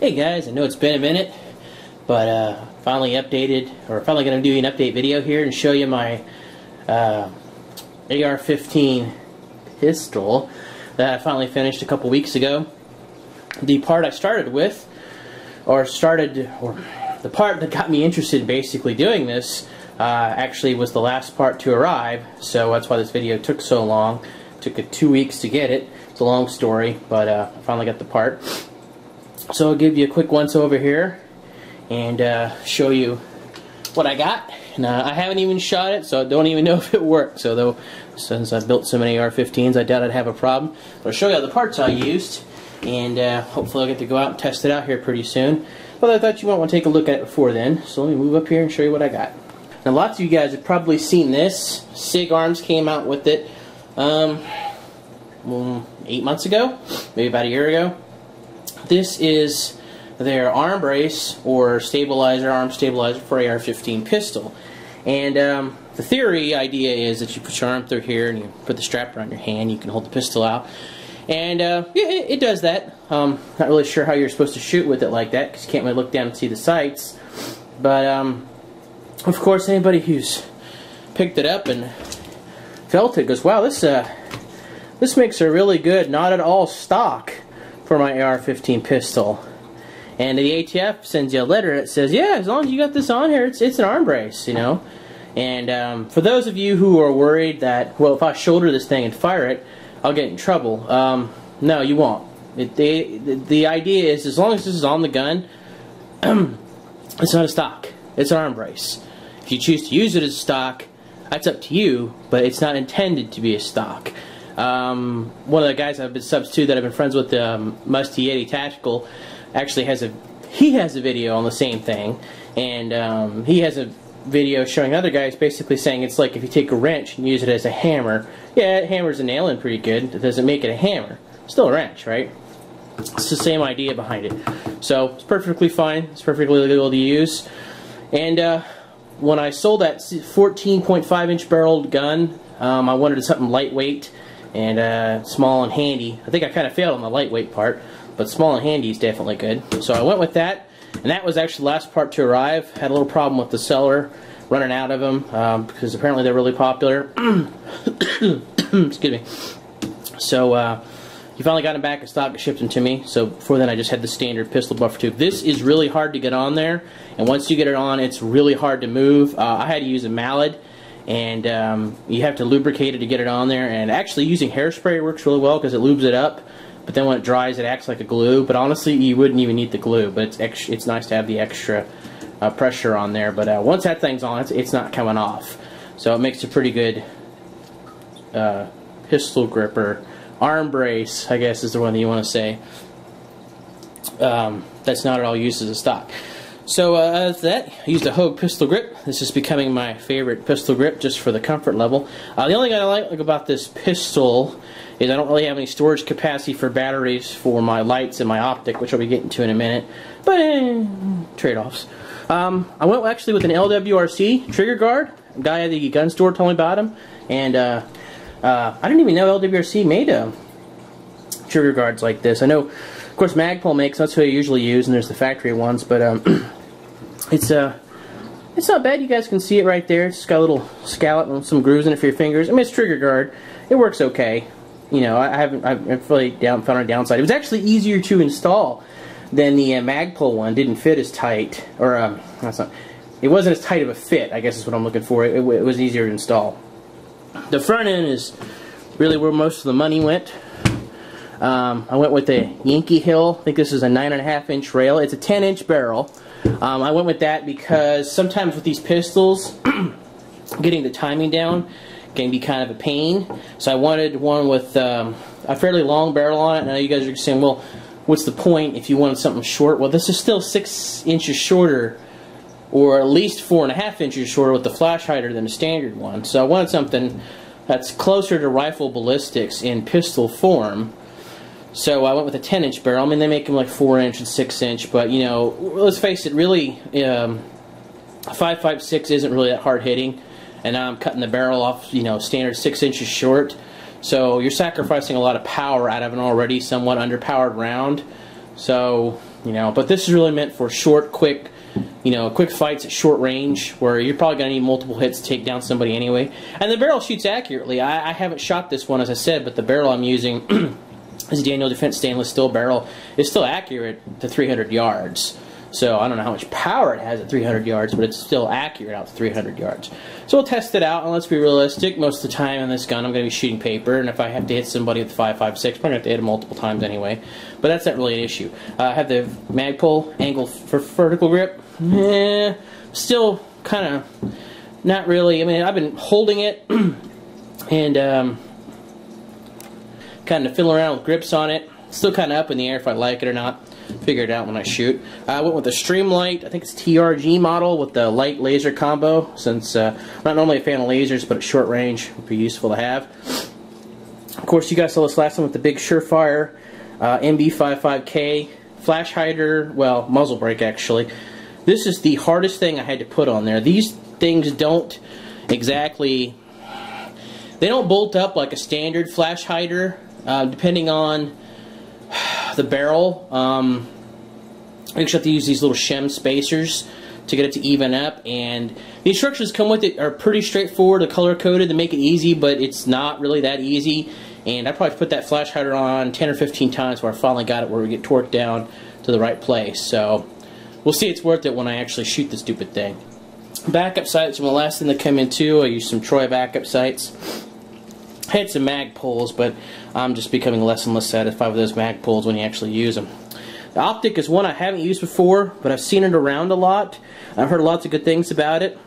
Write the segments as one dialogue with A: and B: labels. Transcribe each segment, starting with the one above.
A: Hey guys, I know it's been a minute, but finally updated, or finally going to do an update video here and show you my AR-15 pistol that I finally finished a couple weeks ago. The part I started with, or the part that got me interested in basically doing this, actually was the last part to arrive, so that's why this video took so long. It took 2 weeks to get it. It's a long story, but I finally got the part. So I'll give you a quick once over here and show you what I got. And I haven't even shot it, so I don't even know if it works. So though, since I built so many AR-15s, I doubt I'd have a problem. But I'll show you all the parts I used, and hopefully I'll get to go out and test it out here pretty soon. But I thought you might want to take a look at it before then. So let me move up here and show you what I got. Now lots of you guys have probably seen this. Sig Arms came out with it 8 months ago, maybe about a year ago. This is their arm brace or stabilizer, arm stabilizer for AR-15 pistol. And the theory idea is that you put your arm through here and you put the strap around your hand, you can hold the pistol out. And yeah, it does that. Not really sure how you're supposed to shoot with it like that because you can't really look down and see the sights. But of course, anybody who's picked it up and felt it goes, wow, this makes a really good, not at all stock for my AR-15 pistol. And the ATF sends you a letter that says, yeah, as long as you got this on here, it's an arm brace, you know. And for those of you who are worried that, well, if I shoulder this thing and fire it, I'll get in trouble. No, you won't. The idea is, as long as this is on the gun, it's not a stock. It's an arm brace. If you choose to use it as a stock, that's up to you, but it's not intended to be a stock. One of the guys I've been subs to that I've been friends with, Musty Yeti Tactical, actually has a video on the same thing, and he has a video showing other guys basically saying it's like if you take a wrench and use it as a hammer. Yeah, it hammers a nail in pretty good. It doesn't make it a hammer. Still a wrench, right? It's the same idea behind it. So it's perfectly fine. It's perfectly legal to use. And when I sold that 14.5-inch barreled gun, I wanted something lightweight and small and handy. I think I kind of failed on the lightweight part, but small and handy is definitely good. So I went with that, and that was actually the last part to arrive. Had a little problem with the seller running out of them because apparently they're really popular. Excuse me. So he finally got them back in stock and shipped them to me. So before then I just had the standard pistol buffer tube. This is really hard to get on there, and once you get it on, it's really hard to move. I had to use a mallet, and you have to lubricate it to get it on there, and actually using hairspray works really well because it lubes it up, but then when it dries it acts like a glue. But honestly, you wouldn't even need the glue, but it's nice to have the extra pressure on there. But once that thing's on, it's not coming off, so it makes a pretty good pistol grip, or arm brace, I guess is the one that you want to say. That's not at all used as a stock. So as that, I used a Hogue pistol grip. This is becoming my favorite pistol grip just for the comfort level. The only thing I like about this pistol is I don't really have any storage capacity for batteries for my lights and my optic, which I'll be getting to in a minute. But trade-offs. I went actually with an LWRC trigger guard. A guy at the gun store told me about him, and I didn't even know LWRC made trigger guards like this. I know, of course, Magpul makes. That's what I usually use, and there's the factory ones. But it's not bad. You guys can see it right there. It's got a little scallop and some grooves in it for your fingers. I mean, it's trigger guard. It works okay. You know, I've really found a downside. It was actually easier to install than the Magpul one. Didn't fit as tight, or that's not. It wasn't as tight of a fit, I guess is what I'm looking for. It was easier to install. The front end is really where most of the money went. I went with the Yankee Hill. I think this is a 9.5-inch rail. It's a 10-inch barrel. I went with that because sometimes with these pistols, getting the timing down can be kind of a pain. So I wanted one with a fairly long barrel on it. Now you guys are saying, well, what's the point if you wanted something short? Well, this is still 6 inches shorter, or at least 4.5 inches shorter with the flash hider than a standard one. So I wanted something that's closer to rifle ballistics in pistol form. So I went with a 10-inch barrel. I mean, they make them like 4-inch and 6-inch, but you know, let's face it, really, 5.56 isn't really that hard hitting, and now I'm cutting the barrel off, you know, standard 6 inches short. So you're sacrificing a lot of power out of an already somewhat underpowered round. So you know. But this is really meant for short, quick, you know, quick fights at short range, where you're probably going to need multiple hits to take down somebody anyway. And the barrel shoots accurately. I haven't shot this one, as I said, but the barrel I'm using is a Daniel Defense stainless steel barrel. It's still accurate to 300 yards. So I don't know how much power it has at 300 yards, but it's still accurate out to 300 yards. So we'll test it out, and let's be realistic. Most of the time in this gun I'm going to be shooting paper, and if I have to hit somebody with 5.56, I'm going to have to hit them multiple times anyway. But that's not really an issue. I have the Magpul angle for vertical grip. Still kind of not really. I mean, I've been holding it and kind of fiddling around with grips on it. Still kind of up in the air if I like it or not. Figure it out when I shoot. I went with the Streamlight, I think it's TRG model with the light laser combo, since I'm not normally a fan of lasers, but at short range would be useful to have. Of course, you guys saw this last time with the big Surefire MB55K flash hider, well, muzzle brake actually. This is the hardest thing I had to put on there. These things don't exactly, they don't bolt up like a standard flash hider, depending on the barrel. You actually have to use these little shim spacers to get it to even up, and the instructions come with it are pretty straightforward. They're color coded to make it easy, but it's not really that easy. And I probably put that flash hider on 10 or 15 times where I finally got it where we get torqued down to the right place. So we'll see it's worth it when I actually shoot the stupid thing. Backup sights are the last thing that come in too. I used some Troy backup sights. I had some Magpuls, but I'm just becoming less and less satisfied with those Magpuls when you actually use them. The optic is one I haven't used before, but I've seen it around a lot. I've heard lots of good things about it.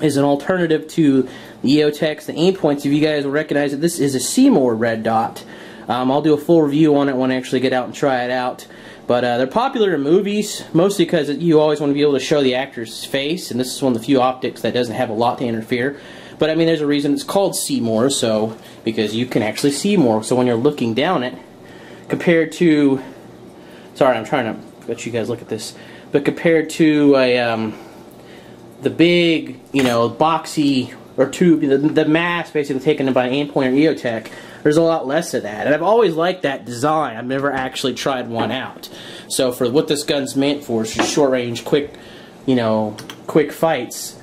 A: It's an alternative to the EOTech's, the aim points. If you guys will recognize it, this is a Seymour red dot. I'll do a full review on it when I actually get out and try it out. But they're popular in movies, mostly because you always want to be able to show the actor's face, and this is one of the few optics that doesn't have a lot to interfere. But I mean, there's a reason it's called Seymour, so because you can actually see more. So when you're looking down it, compared to, sorry, I'm trying to let you guys look at this, but compared to a the big, you know, boxy or tube, the mass basically taken by Aimpoint or EOTech, there's a lot less of that. And I've always liked that design. I've never actually tried one out. So for what this gun's meant for, is for short range, quick, you know, quick fights.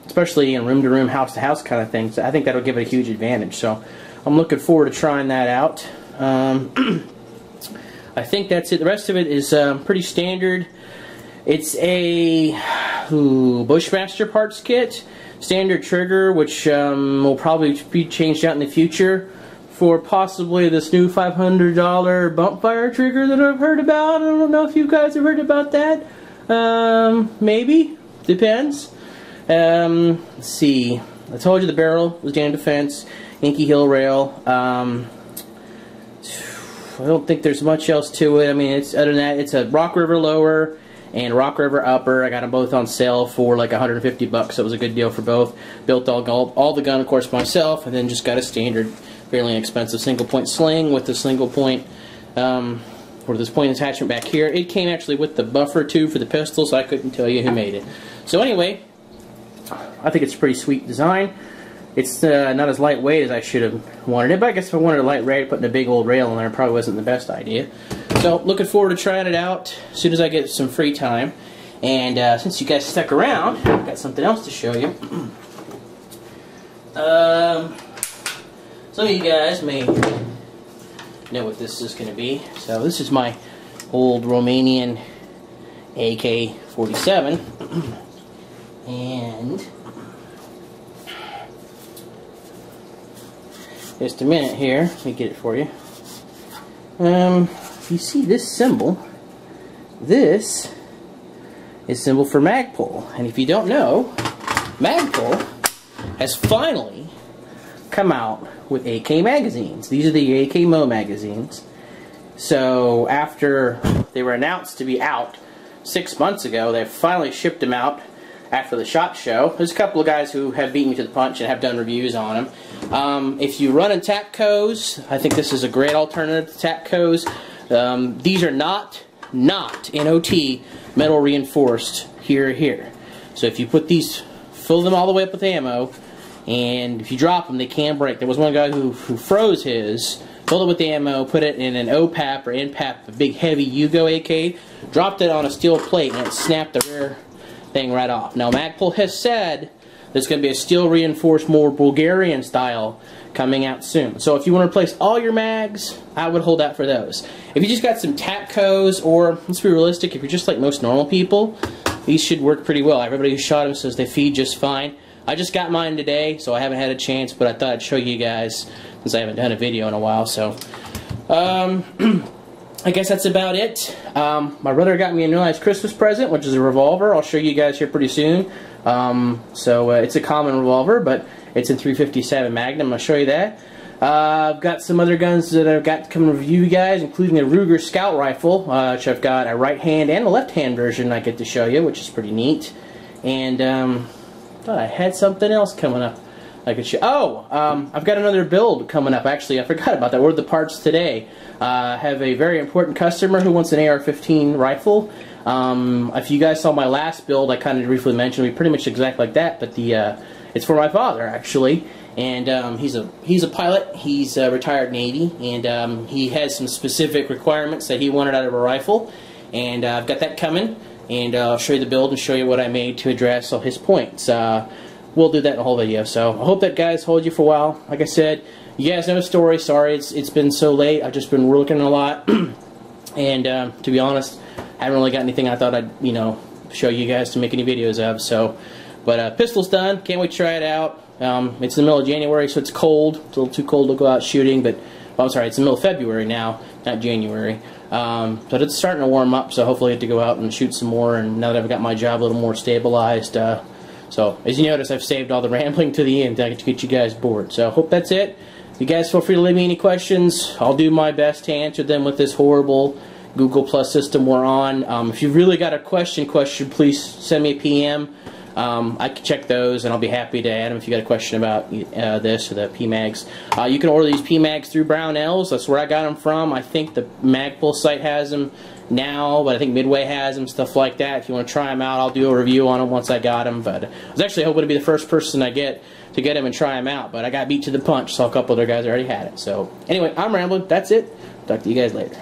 A: Especially in room-to-room, house-to-house kind of things, I think that'll give it a huge advantage. So I'm looking forward to trying that out. I think that's it. The rest of it is pretty standard. It's a Bushmaster parts kit, standard trigger, which will probably be changed out in the future for possibly this new $500 bump fire trigger that I've heard about. I don't know if you guys have heard about that. Maybe. Depends. Let's see. I told you the barrel was Daniel Defense, Yankee Hill rail. I don't think there's much else to it. I mean, it's other than that, it's a Rock River lower and Rock River upper. I got them both on sale for like 150 bucks. So it was a good deal for both. Built all the gun, of course, myself, and then just got a standard, fairly inexpensive single point sling with the single point, or this point attachment back here. It came actually with the buffer too for the pistol, so I couldn't tell you who made it. So anyway, I think it's a pretty sweet design. It's not as lightweight as I should have wanted it, but I guess if I wanted a light rail, putting a big old rail in there probably wasn't the best idea. So looking forward to trying it out as soon as I get some free time. And since you guys stuck around, I've got something else to show you. Some of you guys may know what this is going to be. So this is my old Romanian AK-47. And just a minute here, let me get it for you. You see this symbol? This is symbol for Magpul. And if you don't know, Magpul has finally come out with AK magazines. These are the AK Mo magazines. So after they were announced to be out 6 months ago, they finally shipped them out after the SHOT Show. There's a couple of guys who have beaten me to the punch and have done reviews on them. If you run in Tapcos, I think this is a great alternative to Tapcos. These are not NOT metal reinforced here. So if you put these, fill them all the way up with ammo, and if you drop them, they can break. There was one guy who froze his, filled it with the ammo, put it in an OPAP or NPAP, a big heavy Yugo AK, dropped it on a steel plate, and it snapped the rear thing right off. Now, Magpul has said there's going to be a steel reinforced, more Bulgarian style coming out soon. So if you want to replace all your mags, I would hold out for those. If you just got some Tapcos, or let's be realistic, if you're just like most normal people, these should work pretty well. Everybody who shot them says they feed just fine. I just got mine today, so I haven't had a chance, but I thought I'd show you guys since I haven't done a video in a while. So I guess that's about it. My brother got me a nice Christmas present, which is a revolver. I'll show you guys here pretty soon. It's a common revolver, but it's in .357 Magnum. I'll show you that. I've got some other guns that I've got to come review you guys, including a Ruger Scout Rifle, which I've got a right hand and a left hand version I get to show you, which is pretty neat. And thought I had something else coming up I could show. Oh, I've got another build coming up. Actually, I forgot about that. Ordered the parts today. I have a very important customer who wants an AR-15 rifle. If you guys saw my last build, I kind of briefly mentioned it, pretty much exactly like that, but it's for my father, actually. And he's a pilot. He's retired Navy, and he has some specific requirements that he wanted out of a rifle. And I've got that coming, and I'll show you the build and show you what I made to address all his points. We'll do that in a whole video. So I hope that guys hold you for a while. Like I said, you guys know the story. Sorry it's been so late. I've just been working a lot, and to be honest, I haven't really got anything I thought I'd show you guys to make any videos of. So, but pistol's done. Can't wait to try it out. It's in the middle of January, so it's cold. It's a little too cold to go out shooting, but I'm sorry, it's the middle of February now, not January. But it's starting to warm up, so hopefully I get to go out and shoot some more. And now that I've got my job a little more stabilized, so as you notice, I've saved all the rambling to the end to get you guys bored. So I hope that's it. You guys feel free to leave me any questions. I'll do my best to answer them with this horrible Google Plus system we're on. If you've really got a question, please send me a PM. I can check those, and I'll be happy to add them if you got a question about this or the PMags. You can order these PMags through Brownells. That's where I got them from. I think the Magpul site has them now, but I think Midway has them, stuff like that. If you want to try them out, I'll do a review on them once I got them. But I was actually hoping to be the first person I get to get them and try them out, but I got beat to the punch, so a couple other guys already had it. So anyway, I'm rambling. That's it. Talk to you guys later.